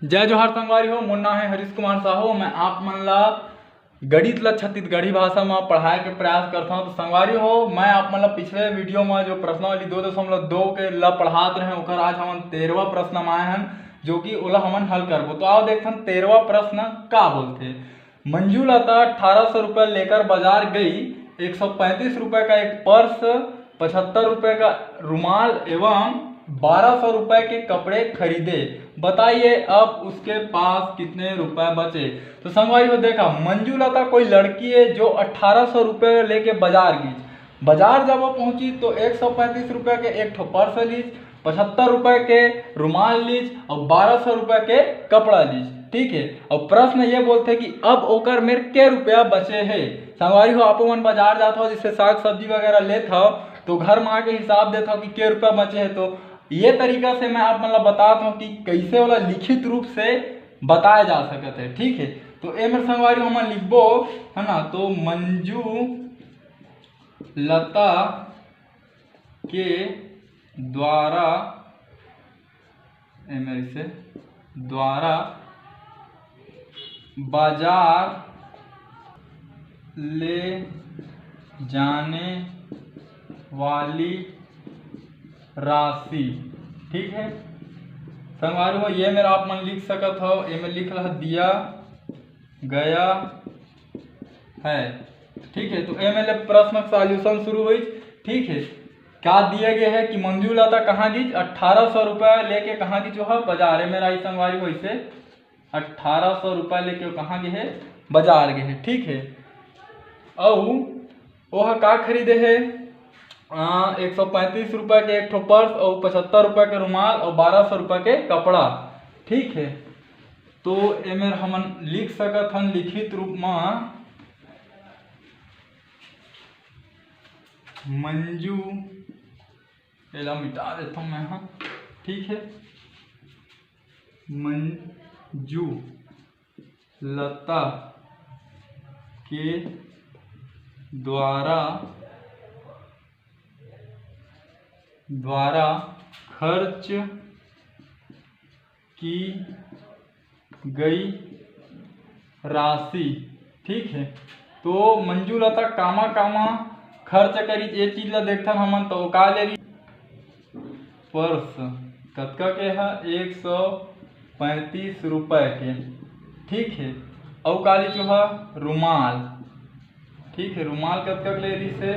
जय जोहार संगवारी हो। मोर नाम है हरीश कुमार साहू। मैं आप मन ला गणित ला छत्तीसगढ़ी भाषा में पढ़ाए के प्रयास करता हूँ। तो संगवारी हो, मैं आप मन ला पिछले वीडियो में जो प्रश्नावली 2.2 के ला पढ़ात रहे ओकर आज हम 13वां प्रश्न में आए हैं, जो कि ओला हमन हल करबो। तो आओ देखथन 13वां प्रश्न का बोलते। मंजू लता 1800 रुपये लेकर बाजार गई। 135 रुपये का एक पर्स, 75 रुपये का रुमाल एवं 1200 रुपये के कपड़े खरीदे। बताइए अब उसके पास कितने रुपए बचे। तो संगवारी हो देखा, मंजू लता कोई लड़की है जो 1800 रुपये लेके बाजार गई। बाजार जब वो पहुंची तो 135 रुपये के एक ठो पर्स लीज, 75 रुपये के रुमाल लीज और 1200 रुपये के कपड़ा लीज। ठीक है। और प्रश्न ये बोलते कि अब ओकर मेरे के रुपया बचे है। संगवारी हो, आप मन बाजार जाता हो जिससे साग सब्जी वगैरह लेता हो तो घर में आके हिसाब देता हो कि के रुपया बचे है। तो ये तरीका से मैं आप मतलब बताता हूँ कि कैसे वाला लिखित रूप से बताया जा सकता है। ठीक है। तो ए मेरे संगवारी हम लिखबो है ना। तो मंजू लता के द्वारा मेरे से द्वारा बाजार ले जाने वाली राशि। ठीक है संगवारी हो, ये मेरा आप मन लिख सकत हो। ये में लिख रहा दिया गया है। ठीक है। तो ये मेरे प्रश्न सॉल्यूशन शुरू हुई। ठीक है। क्या दिया गया है कि मंजू लता कहाँ गई, 1800 रुपये लेके कहाँ गई जो है बाजार है। मेरा ही संगवारी हो इसे 1800 रुपये लेके कहाँ गए है, बाजार गए है। ठीक है। और वह का खरीदे है, 135 रुपये के एक ठो पर्स और 75 रुपये के रुमाल और 1200 रुपये के कपड़ा। ठीक है। तो एमेर हमन लिख सकत हन लिखित रूप में मंजू, एला मिटा देता हूँ मैं। हाँ ठीक है। मंजू लता के द्वारा खर्च की गई राशि। ठीक है। तो मंजू लता कामा खर्च करी, ये चीज ला देखथन हमन। तो का ले रही पर्स कतका के है, 135 रुपये के। ठीक है। और का ली जो है रुमाल। ठीक है। रुमाल कतका ले रही से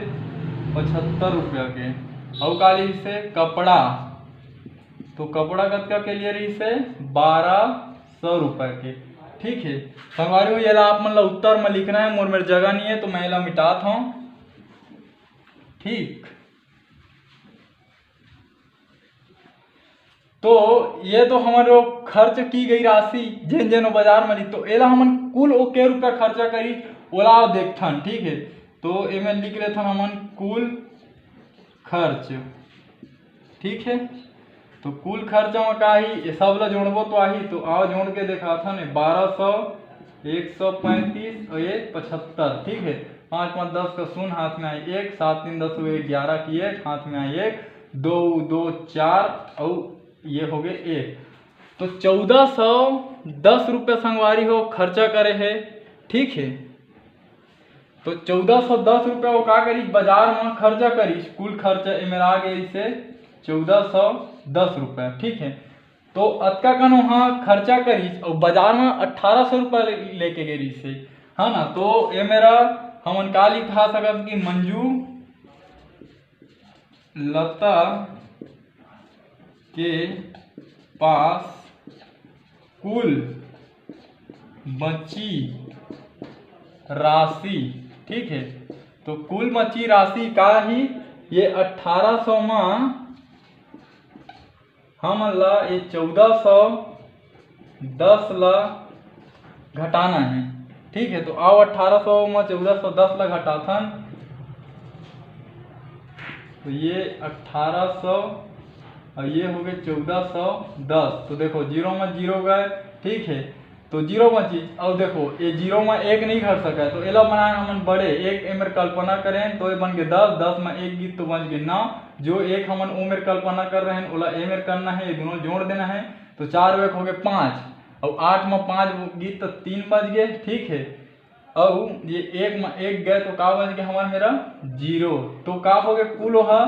75 रुपये के। और का ली से कपड़ा, तो कपड़ा कतका के लिए रही से 1200 रुपये के। ठीक है। संगवारी हो, ये ला आप मतलब उत्तर में लिखना है। मोर मेरे जगह नहीं है तो मैं ला मिटाता हूँ। ठीक। तो ये तो हमारे खर्च की गई राशि जेन जेन बाजार में ली। तो एला हमन कुल ओ के रुपया खर्चा करी ओला देखथन। ठीक है। तो एमे लिख लेथन हमन कुल खर्च। ठीक है। तो कुल खर्च में का ही, ये सब ला जोड़बो तो आही। तो आओ जोड़ के दिखाथन 1200, 135 और ये 75। ठीक है। 5 5 10 का शून्य हाथ में आई 1, 7 3 10 हुए 11 की 1 हाथ में आई 1, 2 2 4 और ये हो गए 1। तो 1410 रुपये संगवारी हो खर्चा करे है। ठीक है। तो 1410 रुपये वो का करी बाजार में खर्चा करी। कुल खर्चा मेरा आ गया इसे 1410 रुपये। ठीक है। तो अतका कन वहाँ खर्चा करी और बाजार में 1800 रुपये लेके गई से, है ना। तो ये मेरा हमन का लिखा सकत कि मंजू लता के पास कुल बची राशि। ठीक है। तो कुल बची राशि का ही ये 1800 में हम ला ये 1410 ला घटाना है। ठीक है। तो आओ 1800 में 1410 ला घटाथन। तो ये 1800 और ये हो गए 1410। तो देखो जीरो में जीरो गए। ठीक है। तो जीरो में चीज और देखो ये जीरो में एक नहीं घट सका है। तो एला बनाए हमन बड़े एक एमर कल्पना करें तो ये बन गए 10, 10 में एक गीत तो बन गए 9। जो एक हमन ओमेर कल्पना कर रहे हैं ओला एमेर करना है, ये दोनों जोड़ देना है। तो 4 एक हो गए 5 और 8 में 5 गई तो 3 बच गए, ठीक है। और ये एक में एक गए तो का बच गया हमारा मेरा 0। तो का हो गया कुल वह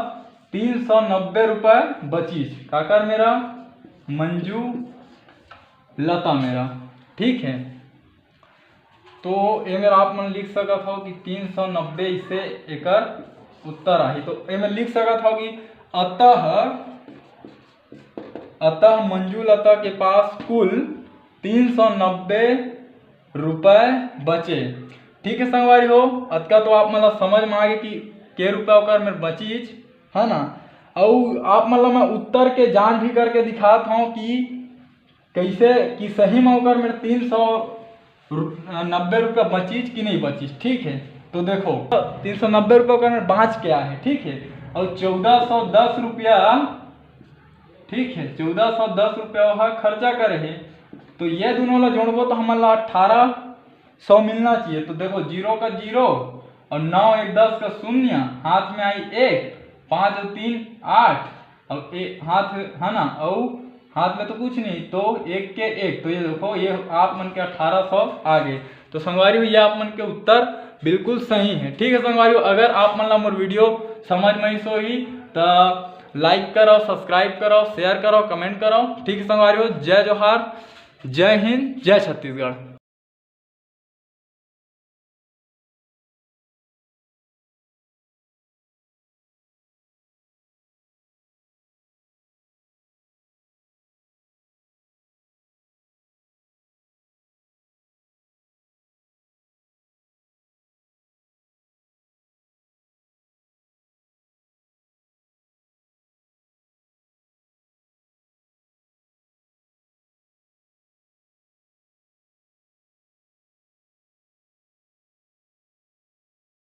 390 रुपये बचीच का कर मेरा मंजू लता मेरा, ठीक है। तो ये मेरा आप मन लिख सका था कि 390 इसे एकर उत्तर आई। तो ये मैं लिख सका था कि अतः मंजू लता के पास कुल 390 रुपये बचे, ठीक है संगवारी हो। अतका तो आप मतलब समझ में आ गए कि के रुपया होकर मेरे बचीच है ना। और आप मतलब मैं उत्तर के जांच भी करके दिखाता हूँ कि कैसे कि सही में होकर मेरे 390 रुपया बचीच कि नहीं बचीच, ठीक है। तो देखो 390 रुपये का मेरे बाँच क्या है, ठीक है। और 1410 रुपया, ठीक है, 1410 रुपया वह खर्चा करे है। तो ये दोनों ला जोड़बो तो हमारा 1800 मिलना चाहिए। तो देखो 0 का 0 और 9 1 10 का 0, हाथ में आई 1, 5 और 3 8 और हाथ है ना, और हाथ में तो कुछ नहीं, तो 1 के 1, तो ये देखो ये आप मन के 1800 आ गए। तो संगवारी ये आप मन के उत्तर बिल्कुल सही है, ठीक है संगवारी। अगर आप मन ला मोर वीडियो समझ में सो ही तो लाइक करो, सब्सक्राइब करो, शेयर करो, कमेंट करो, ठीक है संगवारी। जय जोहार, जय हिंद, जय छत्तीसगढ़।